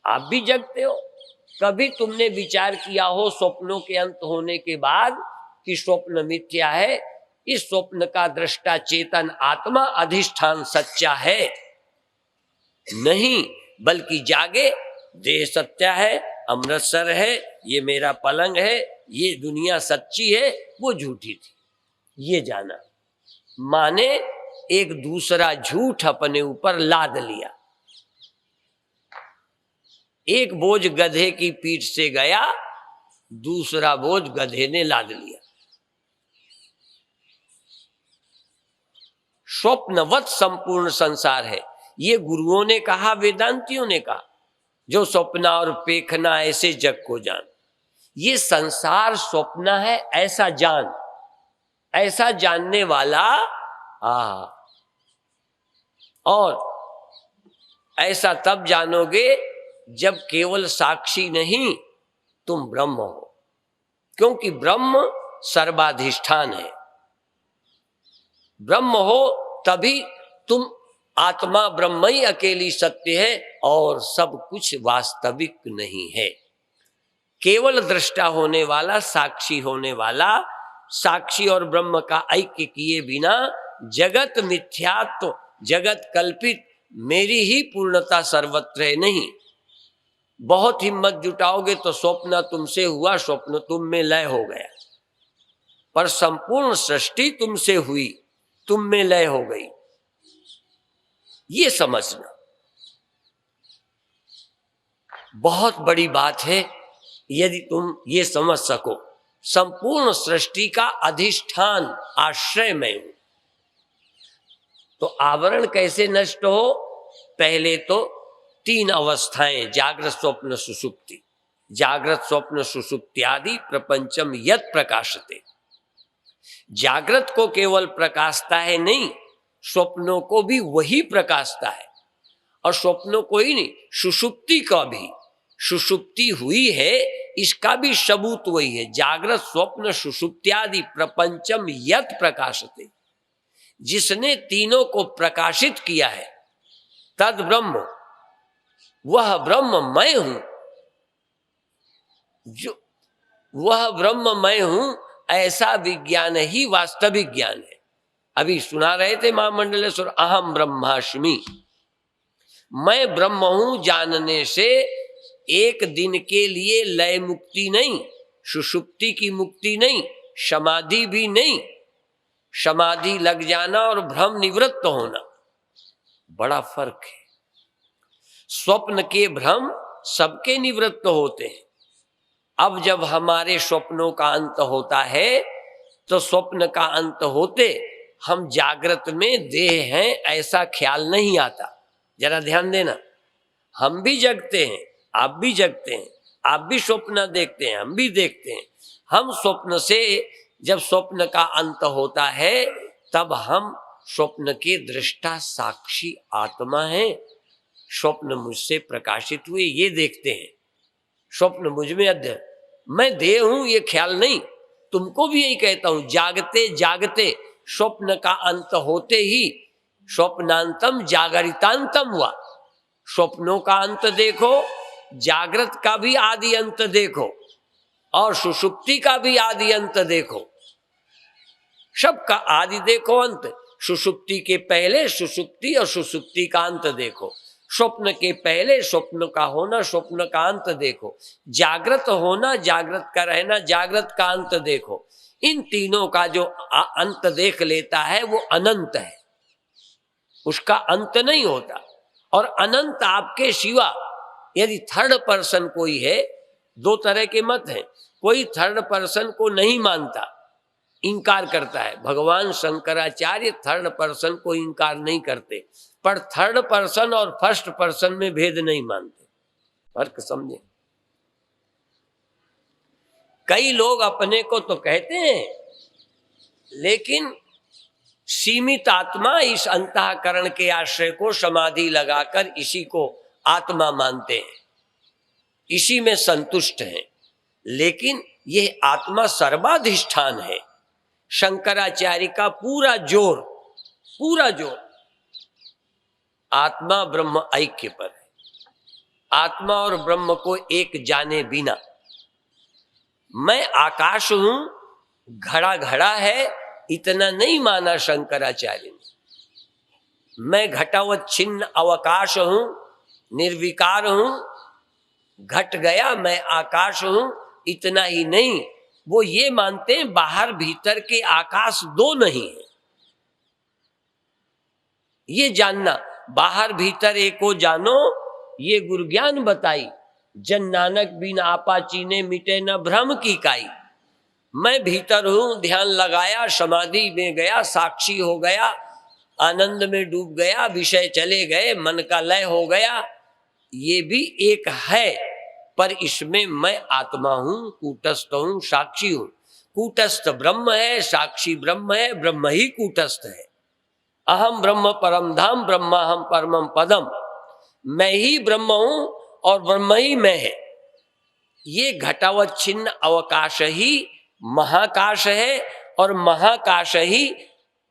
आप भी जगते हो। कभी तुमने विचार किया हो स्वप्नों के अंत होने के बाद कि स्वप्न मिथ्या है, इस स्वप्न का दृष्टा चेतन आत्मा अधिष्ठान सच्चा है? नहीं, बल्कि जागे देह सत्य है, अमृतसर है, ये मेरा पलंग है, ये दुनिया सच्ची है, वो झूठी थी, ये जाना। माने एक दूसरा झूठ अपने ऊपर लाद लिया। एक बोझ गधे की पीठ से गया, दूसरा बोझ गधे ने लाद लिया। स्वप्नवत संपूर्ण संसार है, ये गुरुओं ने कहा, वेदांतियों ने कहा। जो स्वप्ना और पेखना ऐसे जग को जान, ये संसार स्वप्न है ऐसा जान। ऐसा जानने वाला और ऐसा तब जानोगे जब केवल साक्षी नहीं तुम ब्रह्म हो, क्योंकि ब्रह्म सर्वाधिष्ठान है। ब्रह्म हो तभी तुम आत्मा ब्रह्म ही अकेली सत्य है और सब कुछ वास्तविक नहीं है। केवल दृष्टा होने वाला, साक्षी होने वाला, साक्षी और ब्रह्म का ऐक्य किए बिना जगत मिथ्यात्व, जगत कल्पित, मेरी ही पूर्णता सर्वत्र है नहीं। बहुत हिम्मत जुटाओगे तो स्वप्न तुमसे हुआ, स्वप्न तुम में लय हो गया, पर संपूर्ण सृष्टि तुमसे हुई, तुम में लय हो गई। ये समझना बहुत बड़ी बात है। यदि तुम ये समझ सको, संपूर्ण सृष्टि का अधिष्ठान आश्रय मैं हूं, तो आवरण कैसे नष्ट हो? पहले तो 3 अवस्थाएं, जागृत स्वप्न सुषुप्ति। जागृत स्वप्न सुषुप्ति आदि प्रपंचम यत् प्रकाशते। जागृत को केवल प्रकाशता है नहीं, स्वप्नों को भी वही प्रकाशता है। और स्वप्नों को ही नहीं, सुषुप्ति का भी, सुषुप्ति हुई है इसका भी सबूत वही है। जागृत स्वप्न सुषुप्त्यादि प्रपंचम यत् प्रकाशते, जिसने तीनों को प्रकाशित किया है, तद ब्रह्म, वह ब्रह्म मैं हूं। जो वह ब्रह्म मैं हूं, ऐसा विज्ञान ही वास्तविक ज्ञान है। अभी सुना रहे थे महामंडलेश्वर, अहम ब्रह्मास्मि, मैं ब्रह्म हूं जानने से एक दिन के लिए लय मुक्ति नहीं, सुषुप्ति की मुक्ति नहीं, समाधि भी नहीं। समाधि लग जाना और भ्रम निवृत्त होना, बड़ा फर्क है। स्वप्न के भ्रम सबके निवृत्त होते हैं। अब जब हमारे स्वप्नों का अंत होता है, तो स्वप्न का अंत होते हम जागृत में देह हैं ऐसा ख्याल नहीं आता। जरा ध्यान देना, हम भी जगते हैं, आप भी जगते हैं, आप भी स्वप्न देखते हैं, हम भी देखते हैं। हम स्वप्न से, जब स्वप्न का अंत होता है, तब हम स्वप्न के दृष्टा साक्षी आत्मा हैं। स्वप्न मुझसे प्रकाशित हुए ये देखते हैं, स्वप्न मुझ में अध्यय, मैं देह हूं ये ख्याल नहीं। तुमको भी यही कहता हूं, जागते जागते स्वप्न का अंत होते ही स्वप्नांतम जागरितांतम हुआ। स्वप्नों का अंत देखो, जागृत का भी आदि अंत देखो, और सुषुप्ति का भी आदि अंत देखो, सबका आदि देखो, अंत। सुषुप्ति के पहले सुषुप्ति और सुषुप्ति का अंत देखो। स्वप्न के पहले स्वप्न का होना, स्वप्न का अंत देखो। जागृत होना, जागृत का रहना, जागृत का अंत देखो। इन तीनों का जो अंत देख लेता है वो अनंत है, उसका अंत नहीं होता। और अनंत आपके सिवा यदि थर्ड पर्सन कोई है, 2 तरह के मत हैं। कोई थर्ड पर्सन को नहीं मानता, इंकार करता है। भगवान शंकराचार्य थर्ड पर्सन को इंकार नहीं करते, पर थर्ड पर्सन और फर्स्ट पर्सन में भेद नहीं मानते। फर्क समझे? कई लोग अपने को तो कहते हैं, लेकिन सीमित आत्मा इस अंतःकरण के आश्रय को समाधि लगाकर इसी को आत्मा मानते हैं, इसी में संतुष्ट हैं। लेकिन यह आत्मा सर्वाधिष्ठान है। शंकराचार्य का पूरा जोर आत्मा ब्रह्म ऐक्य पर है। आत्मा और ब्रह्म को एक जाने बिना मैं आकाश हूं, घड़ा घड़ा है, इतना नहीं माना शंकराचार्य ने। मैं घटावच्छिन्न अवकाश हूं, निर्विकार हूं, घट गया, मैं आकाश हूं, इतना ही नहीं, वो ये मानते हैं बाहर भीतर के आकाश दो नहीं है। ये जानना, बाहर भीतर एको जानो, ये गुरु ज्ञान बताई। जन नानक बिन आपा चीने, मिटे न भ्रम की काई। मैं भीतर हूं, ध्यान लगाया, समाधि में गया, साक्षी हो गया, आनंद में डूब गया, विषय चले गए, मन का लय हो गया, ये भी एक है, पर इसमें मैं आत्मा हूं, कूटस्थ हूं, साक्षी हूं। कूटस्थ ब्रह्म है, साक्षी ब्रह्म है, ब्रह्म ही कूटस्थ है। अहम ब्रह्म परम धाम, ब्रह्माहम परमम पदम। मैं ही ब्रह्म हूं और ब्रह्म ही मैं है। ये घटावच्छिन्न अवकाश ही महाकाश है और महाकाश ही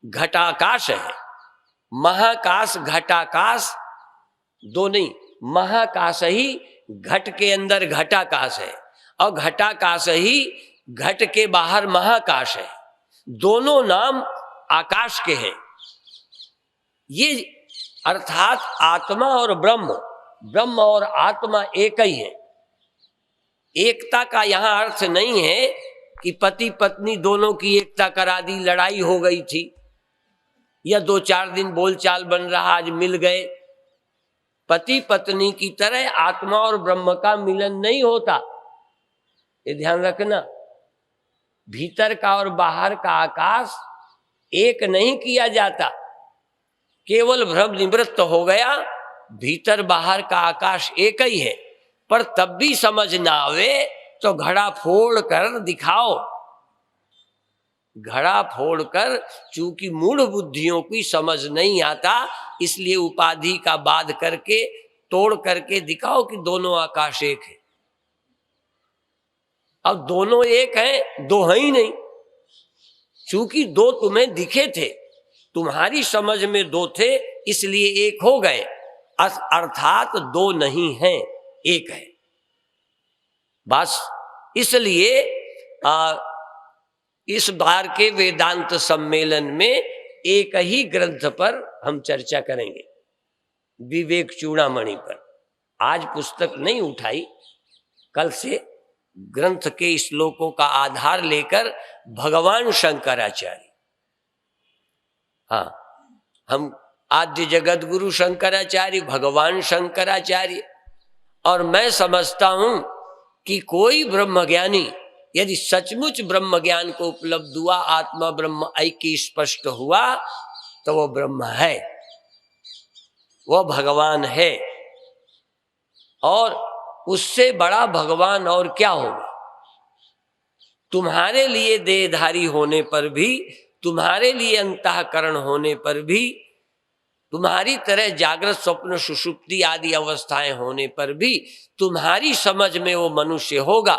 घटाकाश है। महाकाश घटाकाश दो नहीं, महाकाश ही घट के अंदर घटाकाश है और घटाकाश ही घट के बाहर महाकाश है। दोनों नाम आकाश के हैं। ये अर्थात आत्मा और ब्रह्म, ब्रह्म और आत्मा एक ही है। एकता का यहां अर्थ नहीं है कि पति पत्नी दोनों की एकता करा दी, लड़ाई हो गई थी या 2-4 दिन बोलचाल बन रहा, आज मिल गए। पति पत्नी की तरह आत्मा और ब्रह्म का मिलन नहीं होता, ये ध्यान रखना। भीतर का और बाहर का आकाश एक नहीं किया जाता। केवल भ्रम निवृत्त हो गया, भीतर बाहर का आकाश एक ही है। पर तब भी समझ ना आवे तो घड़ा फोड़ कर दिखाओ। घड़ा फोड़कर, चूंकि मूढ़ बुद्धियों की समझ नहीं आता, इसलिए उपाधि का बाध करके, तोड़ करके दिखाओ कि दोनों आकाश एक है। अब दोनों एक हैं, दो हैं ही नहीं। चूंकि दो तुम्हें दिखे थे, तुम्हारी समझ में दो थे, इसलिए एक हो गए। अर्थात दो नहीं हैं, एक है। बस इसलिए इस बार के वेदांत सम्मेलन में एक ही ग्रंथ पर हम चर्चा करेंगे, विवेक चूड़ामणि पर। आज पुस्तक नहीं उठाई, कल से ग्रंथ के श्लोकों का आधार लेकर भगवान शंकराचार्य, हाँ, हम आद्य जगत गुरु शंकराचार्य, भगवान शंकराचार्य। और मैं समझता हूं कि कोई ब्रह्मज्ञानी यदि सचमुच ब्रह्म ज्ञान को उपलब्ध हुआ, आत्मा ब्रह्म ऐक्य स्पष्ट हुआ, तो वो ब्रह्म है, वो भगवान है। और उससे बड़ा भगवान और क्या होगा। तुम्हारे लिए देहधारी होने पर भी, तुम्हारे लिए अंतःकरण होने पर भी, तुम्हारी तरह जागृत स्वप्न सुषुप्ति आदि अवस्थाएं होने पर भी तुम्हारी समझ में वो मनुष्य होगा।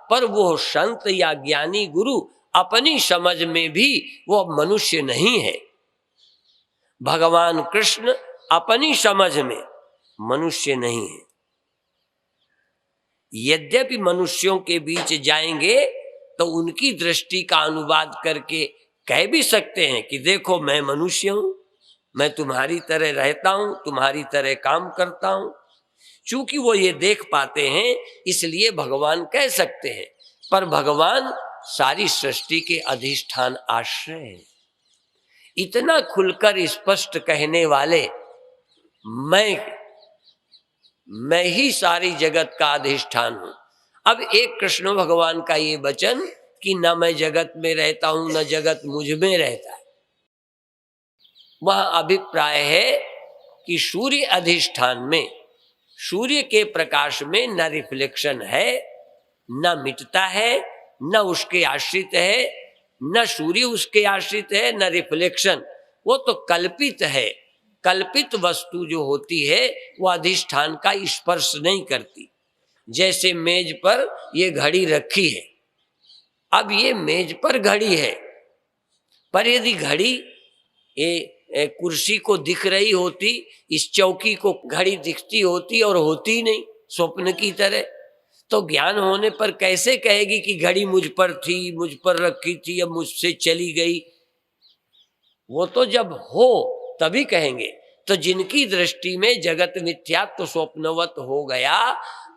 पर वो संत या ज्ञानी गुरु अपनी समझ में भी वो मनुष्य नहीं है। भगवान कृष्ण अपनी समझ में मनुष्य नहीं है। यद्यपि मनुष्यों के बीच जाएंगे तो उनकी दृष्टि का अनुवाद करके कह भी सकते हैं कि देखो मैं मनुष्य हूं, मैं तुम्हारी तरह रहता हूं, तुम्हारी तरह काम करता हूं। चूंकि वो ये देख पाते हैं इसलिए भगवान कह सकते हैं। पर भगवान सारी सृष्टि के अधिष्ठान आश्रय हैं। इतना खुलकर स्पष्ट कहने वाले मैं ही सारी जगत का अधिष्ठान हूं। अब एक कृष्ण भगवान का ये वचन कि न मैं जगत में रहता हूं न जगत मुझ में रहता है, वह अभिप्राय है कि सूर्य अधिष्ठान में, सूर्य के प्रकाश में न रिफ्लेक्शन है, न मिटता है, न उसके आश्रित है, न सूर्य उसके आश्रित है, न रिफ्लेक्शन, वो तो कल्पित है। कल्पित वस्तु जो होती है वो अधिष्ठान का स्पर्श नहीं करती। जैसे मेज पर ये घड़ी रखी है, अब ये मेज पर घड़ी है, पर यदि घड़ी ये कुर्सी को दिख रही होती, इस चौकी को घड़ी दिखती होती और होती नहीं, स्वप्न की तरह, तो ज्ञान होने पर कैसे कहेगी कि घड़ी मुझ पर थी, मुझ पर रखी थी, अब मुझसे चली गई? वो तो जब हो तभी कहेंगे। तो जिनकी दृष्टि में जगत मिथ्यात्व स्वप्नवत हो गया,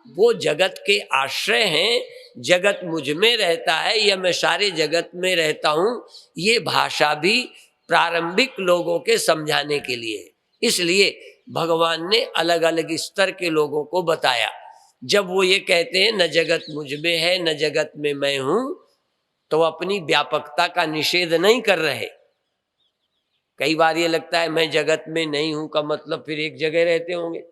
वो जगत के आश्रय हैं, जगत मुझ में रहता है या मैं सारे जगत में रहता हूं, ये भाषा भी प्रारंभिक लोगों के समझाने के लिए है। इसलिए भगवान ने अलग अलग स्तर के लोगों को बताया। जब वो ये कहते हैं न जगत मुझ में है न जगत में मैं हूं, तो अपनी व्यापकता का निषेध नहीं कर रहे। कई बार ये लगता है मैं जगत में नहीं हूं का मतलब फिर एक जगह रहते होंगे।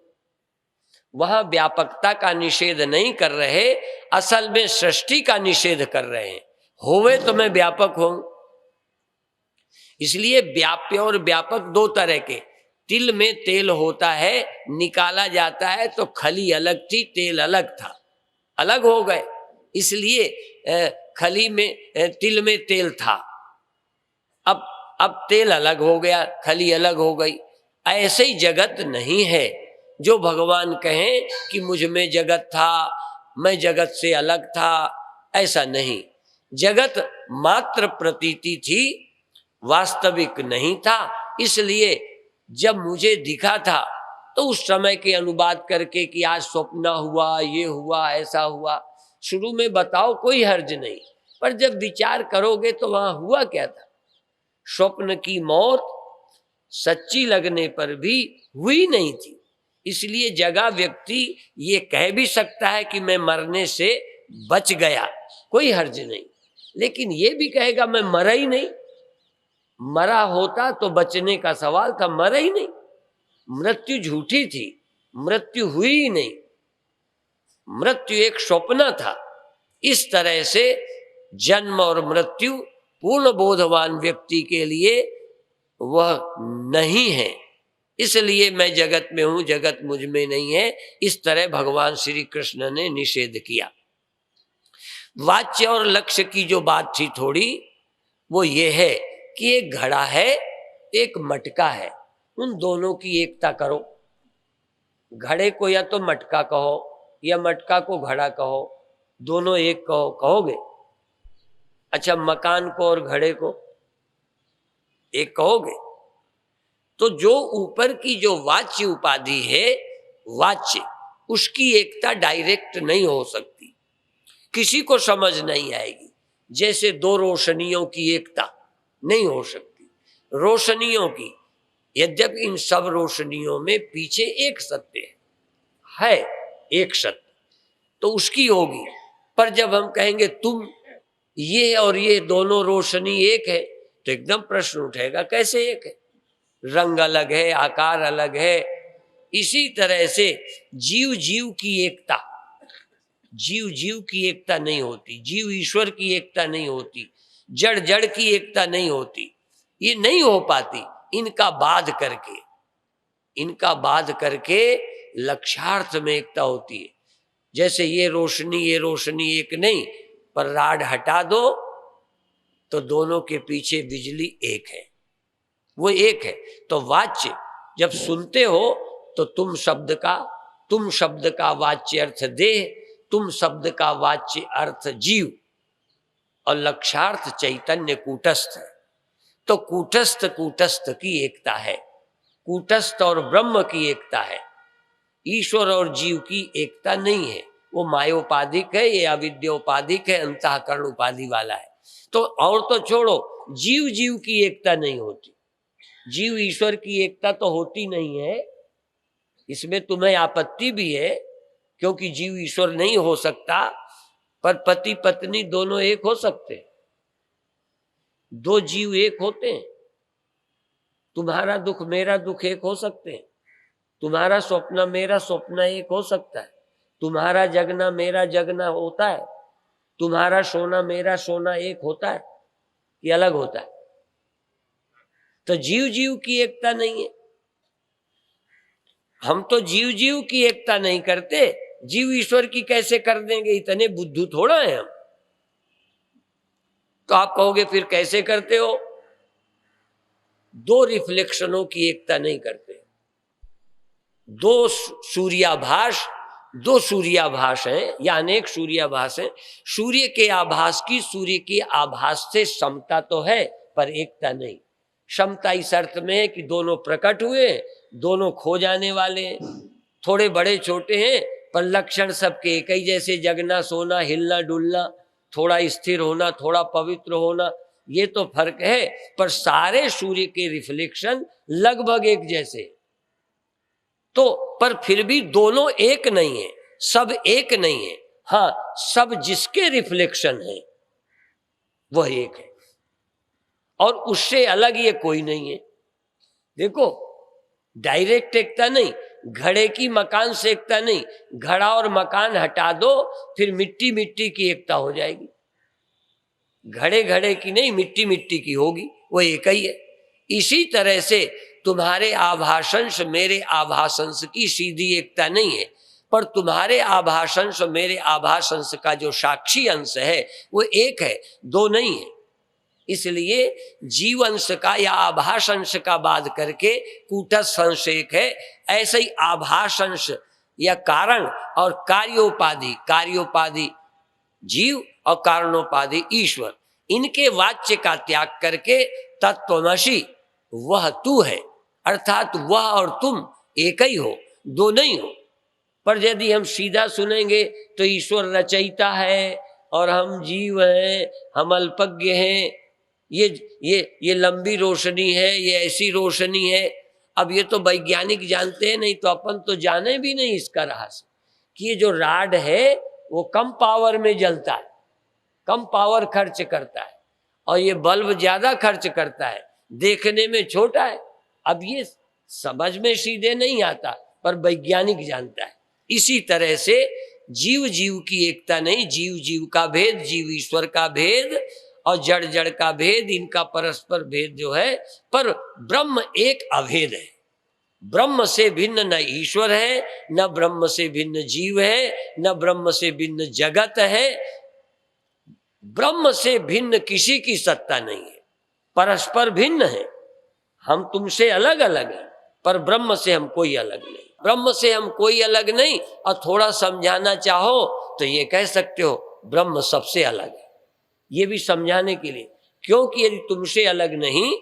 वहां व्यापकता का निषेध नहीं कर रहे, असल में सृष्टि का निषेध कर रहे हैं। होवे तो मैं व्यापक हूं। इसलिए व्याप्य और व्यापक दो तरह के। तिल में तेल होता है, निकाला जाता है तो खली अलग थी, तेल अलग था, अलग हो गए। इसलिए खली में तिल में तेल था, अब तेल अलग हो गया, खली अलग हो गई। ऐसे ही जगत नहीं है जो भगवान कहें कि मुझ में जगत था, मैं जगत से अलग था, ऐसा नहीं। जगत मात्र प्रतीति थी, वास्तविक नहीं था। इसलिए जब मुझे दिखा था तो उस समय के अनुवाद करके कि आज स्वप्न हुआ, ये हुआ, ऐसा हुआ, शुरू में बताओ कोई हर्ज नहीं, पर जब विचार करोगे तो वहां हुआ क्या था। स्वप्न की मौत सच्ची लगने पर भी हुई नहीं थी। इसलिए जगा व्यक्ति ये कह भी सकता है कि मैं मरने से बच गया, कोई हर्ज नहीं, लेकिन ये भी कहेगा मैं मरा ही नहीं। मरा होता तो बचने का सवाल था, मरा ही नहीं। मृत्यु झूठी थी, मृत्यु हुई ही नहीं, मृत्यु एक स्वप्न था। इस तरह से जन्म और मृत्यु पूर्ण बोधवान व्यक्ति के लिए वह नहीं है। इसलिए मैं जगत में हूं, जगत मुझ में नहीं है, इस तरह भगवान श्री कृष्ण ने निषेध किया। वाच्य और लक्ष्य की जो बात थी थोड़ी, वो ये है कि एक घड़ा है, एक मटका है, उन दोनों की एकता करो। घड़े को या तो मटका कहो या मटका को घड़ा कहो, दोनों एक कहो, कहोगे? अच्छा, मकान को और घड़े को एक कहोगे? तो जो ऊपर की जो वाच्य उपाधि है, वाच्य, उसकी एकता डायरेक्ट नहीं हो सकती, किसी को समझ नहीं आएगी। जैसे दो रोशनियों की एकता नहीं हो सकती। रोशनियों की, यद्यपि इन सब रोशनियों में पीछे एक सत्य है, एक सत्य, तो उसकी होगी। पर जब हम कहेंगे तुम ये और ये दोनों रोशनी एक है, तो एकदम प्रश्न उठेगा कैसे एक है? रंग अलग है, आकार अलग है। इसी तरह से जीव जीव की एकता, जीव जीव की एकता नहीं होती, जीव ईश्वर की एकता नहीं होती, जड़ जड़ की एकता नहीं होती, ये नहीं हो पाती। इनका बाध करके, इनका बाध करके लक्ष्यार्थ में एकता होती है। जैसे ये रोशनी एक नहीं, पर राड हटा दो तो दोनों के पीछे बिजली एक है, वो एक है। तो वाच्य जब सुनते हो तो तुम शब्द का वाच्य अर्थ देह, तुम शब्द का वाच्य अर्थ जीव, और लक्ष्यार्थ चैतन्य कूटस्थ है। तो कूटस्थ की एकता है, कूटस्थ और ब्रह्म की एकता है, ईश्वर और जीव की एकता नहीं है। वो मायोपाधिक है, ये अविद्योपाधिक है, अंतःकरण उपाधि वाला है। तो और तो छोड़ो, जीव जीव की एकता नहीं होती, जीव ईश्वर की एकता तो होती नहीं है। इसमें तुम्हें आपत्ति भी है, क्योंकि जीव ईश्वर नहीं हो सकता, पर पति पत्नी दोनों एक हो सकते हैं, दो जीव एक होते हैं। तुम्हारा दुख मेरा दुख एक हो सकते हैं, तुम्हारा स्वप्न मेरा स्वप्न एक हो सकता है, तुम्हारा जगना मेरा जगना होता है। तुम्हारा सोना मेरा सोना एक होता है कि अलग होता है? तो जीव जीव की एकता नहीं है। हम तो जीव जीव की एकता नहीं करते, जीव ईश्वर की कैसे कर देंगे? इतने बुद्धू थोड़ा है हम। तो आप कहोगे फिर कैसे करते हो? दो रिफ्लेक्शनों की एकता नहीं करते। दो सूर्याभास हैं या अनेक सूर्याभास हैं। सूर्य के आभास की सूर्य के आभास से समता तो है पर एकता नहीं। समता इस अर्थ में है कि दोनों प्रकट हुए, दोनों खो जाने वाले हैं। थोड़े बड़े छोटे हैं पर लक्षण सबके एक ही जैसे, जगना सोना हिलना डुलना, थोड़ा स्थिर होना थोड़ा पवित्र होना, ये तो फर्क है। पर सारे सूर्य के रिफ्लेक्शन लगभग एक जैसे। तो पर फिर भी दोनों एक नहीं है, सब एक नहीं है। हाँ, सब जिसके रिफ्लेक्शन है वह एक है और उससे अलग ये कोई नहीं है। देखो, डायरेक्ट एकता नहीं, घड़े की मकान से एकता नहीं। घड़ा और मकान हटा दो फिर मिट्टी मिट्टी की एकता हो जाएगी। घड़े घड़े की नहीं, मिट्टी मिट्टी की होगी, वो एक ही है। इसी तरह से तुम्हारे आभासंश मेरे आभासंश की सीधी एकता नहीं है, पर तुम्हारे आभासंश और मेरे आभासंश का जो साक्षी अंश है वो एक है, दो नहीं है। इसलिए जीव अंश का या आभास अंश का बाद करके कूटस्थ अंश एक है। ऐसे ही आभास अंश या कारण और कार्योपाधि जीव और कारणोपाधि ईश्वर, इनके वाच्य का त्याग करके तत्त्वमसि वह तू है, अर्थात वह और तुम एक ही हो, दो नहीं हो। पर यदि हम सीधा सुनेंगे तो ईश्वर रचयिता है और हम जीव हैं, हम अल्पज्ञ हैं, ये लंबी रोशनी है, ये ऐसी रोशनी है। अब ये तो वैज्ञानिक जानते हैं, नहीं तो अपन तो जाने भी नहीं इसका रहस्य कि ये जो राड है वो कम पावर में जलता है, कम पावर खर्च करता है, और ये बल्ब ज्यादा खर्च करता है, देखने में छोटा है। अब ये समझ में सीधे नहीं आता पर वैज्ञानिक जानता है। इसी तरह से जीव जीव की एकता नहीं, जीव जीव का भेद, जीव ईश्वर का भेद और जड़ जड़ का भेद, इनका परस्पर भेद जो है, पर ब्रह्म एक अभेद है। ब्रह्म से भिन्न न ईश्वर है, न ब्रह्म से भिन्न जीव है, न ब्रह्म से भिन्न जगत है। ब्रह्म से भिन्न किसी की सत्ता नहीं है, परस्पर भिन्न है। हम तुमसे अलग अलग हैं पर ब्रह्म से हम कोई अलग नहीं। ब्रह्म से हम कोई अलग नहीं। और थोड़ा समझाना चाहो तो ये कह सकते हो ब्रह्म सबसे अलग है, ये भी समझाने के लिए। क्योंकि यदि तुमसे अलग नहीं,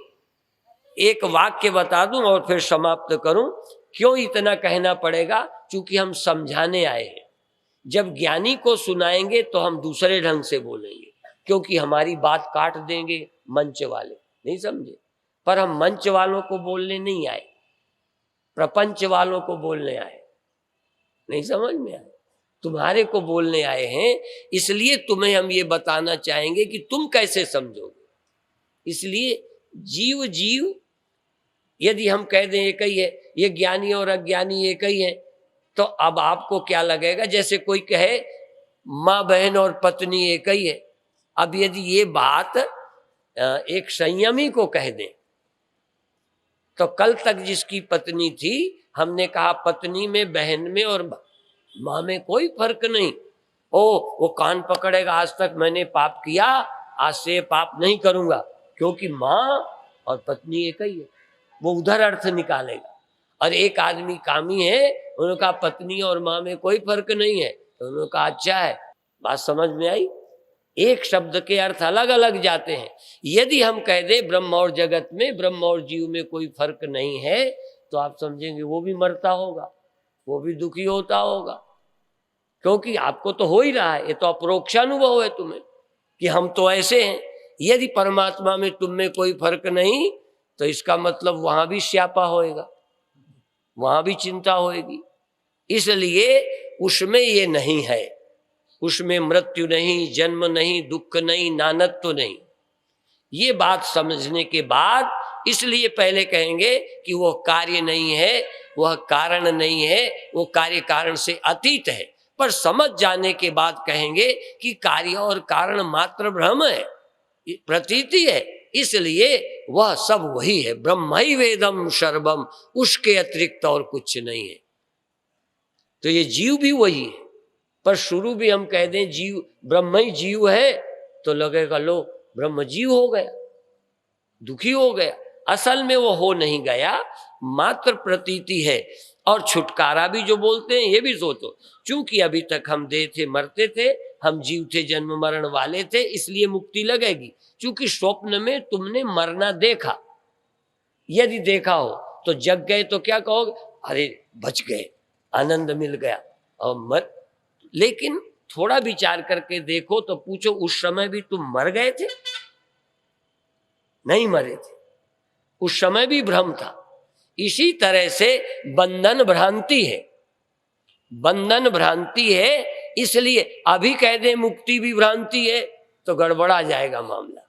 एक वाक्य बता दूं और फिर समाप्त करूं। क्यों इतना कहना पड़ेगा? क्योंकि हम समझाने आए हैं। जब ज्ञानी को सुनाएंगे तो हम दूसरे ढंग से बोलेंगे, क्योंकि हमारी बात काट देंगे मंच वाले, नहीं समझे। पर हम मंच वालों को बोलने नहीं आए, प्रपंच वालों को बोलने आए, नहीं समझ में आए, तुम्हारे को बोलने आए हैं। इसलिए तुम्हें हम ये बताना चाहेंगे कि तुम कैसे समझोगे। इसलिए जीव जीव यदि हम कह दें एक ही है, ये ज्ञानी और अज्ञानी एक ही है, तो अब आपको क्या लगेगा? जैसे कोई कहे माँ बहन और पत्नी एक ही है। अब यदि ये बात एक संयमी को कह दें तो कल तक जिसकी पत्नी थी, हमने कहा पत्नी में, बहन में और माँ में कोई फर्क नहीं। वो कान पकड़ेगा, आज तक मैंने पाप किया, आज से पाप नहीं करूंगा, क्योंकि माँ और पत्नी एक ही है। वो उधर अर्थ निकालेगा। और एक आदमी कामी है, उन्होंने कहा पत्नी और माँ में कोई फर्क नहीं है, तो उन्होंने कहा अच्छा है। बात समझ में आई? एक शब्द के अर्थ अलग अलग जाते हैं। यदि हम कह दें ब्रह्म और जगत में, ब्रह्म और जीव में कोई फर्क नहीं है, तो आप समझेंगे वो भी मरता होगा, वो भी दुखी होता होगा, क्योंकि आपको तो हो ही रहा है। ये तो अपरोक्षानुभव है तुम्हें कि हम तो ऐसे हैं। यदि परमात्मा में तुम में कोई फर्क नहीं, तो इसका मतलब वहां भी स्यापा होएगा, वहां भी चिंता होएगी। इसलिए उसमें ये नहीं है, उसमें मृत्यु नहीं, जन्म नहीं, दुख नहीं, नानत्व नहीं। ये बात समझने के बाद इसलिए पहले कहेंगे कि वो कार्य नहीं है, वह कारण नहीं है, वो कार्य कारण से अतीत है। पर समझ जाने के बाद कहेंगे कि कार्य और कारण मात्र ब्रह्म है, प्रतीति है, इसलिए वह सब वही है। ब्रह्म ही वेदम सर्वम, उसके अतिरिक्त और कुछ नहीं है। तो ये जीव भी वही है, पर शुरू भी हम कह दें जीव ब्रह्म ही जीव है तो लगेगा लो ब्रह्म जीव हो गया, दुखी हो गया। असल में वो हो नहीं गया, मात्र प्रतीति है। और छुटकारा भी जो बोलते हैं ये भी सोचो, क्योंकि अभी तक हम देह थे, मरते थे, हम जीव थे, जन्म मरण वाले थे, इसलिए मुक्ति लगेगी। क्योंकि स्वप्न में तुमने मरना देखा, यदि देखा हो तो जग गए तो क्या कहोगे, अरे बच गए, आनंद मिल गया। और लेकिन थोड़ा विचार करके देखो तो पूछो उस समय भी तुम मर गए थे? नहीं मरे थे, उस समय भी भ्रम था। इसी तरह से बंधन भ्रांति है, बंधन भ्रांति है, इसलिए अभी कह दें मुक्ति भी भ्रांति है तो गड़बड़ा जाएगा मामला,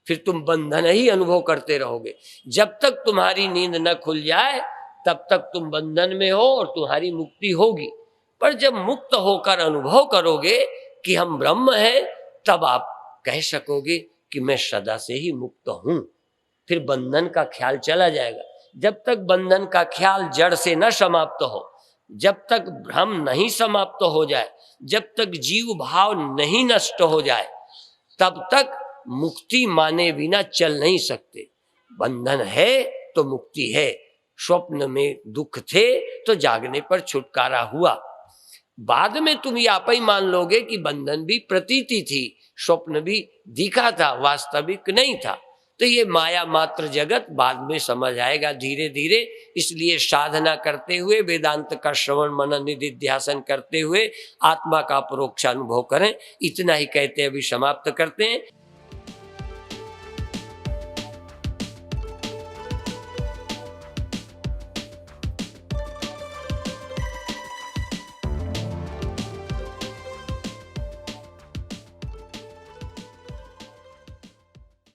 फिर तुम बंधन ही अनुभव करते रहोगे। जब तक तुम्हारी नींद न खुल जाए तब तक तुम बंधन में हो और तुम्हारी मुक्ति होगी। पर जब मुक्त होकर अनुभव करोगे कि हम ब्रह्म हैं, तब आप कह सकोगे कि मैं सदा से ही मुक्त हूं। फिर बंधन का ख्याल चला जाएगा। जब तक बंधन का ख्याल जड़ से न समाप्त हो, जब तक भ्रम नहीं समाप्त हो जाए, जब तक जीव भाव नहीं नष्ट हो जाए, तब तक मुक्ति माने बिना चल नहीं सकते। बंधन है तो मुक्ति है। स्वप्न में दुख थे तो जागने पर छुटकारा हुआ। बाद में तुम ये आप ही मान लोगे कि बंधन भी प्रतीति थी, स्वप्न भी दिखा था, वास्तविक नहीं था। तो ये माया मात्र जगत बाद में समझ आएगा धीरे धीरे। इसलिए साधना करते हुए, वेदांत का श्रवण मनन निधिध्यासन करते हुए आत्मा का परोक्ष अनुभव करें। इतना ही कहते अभी समाप्त करते हैं।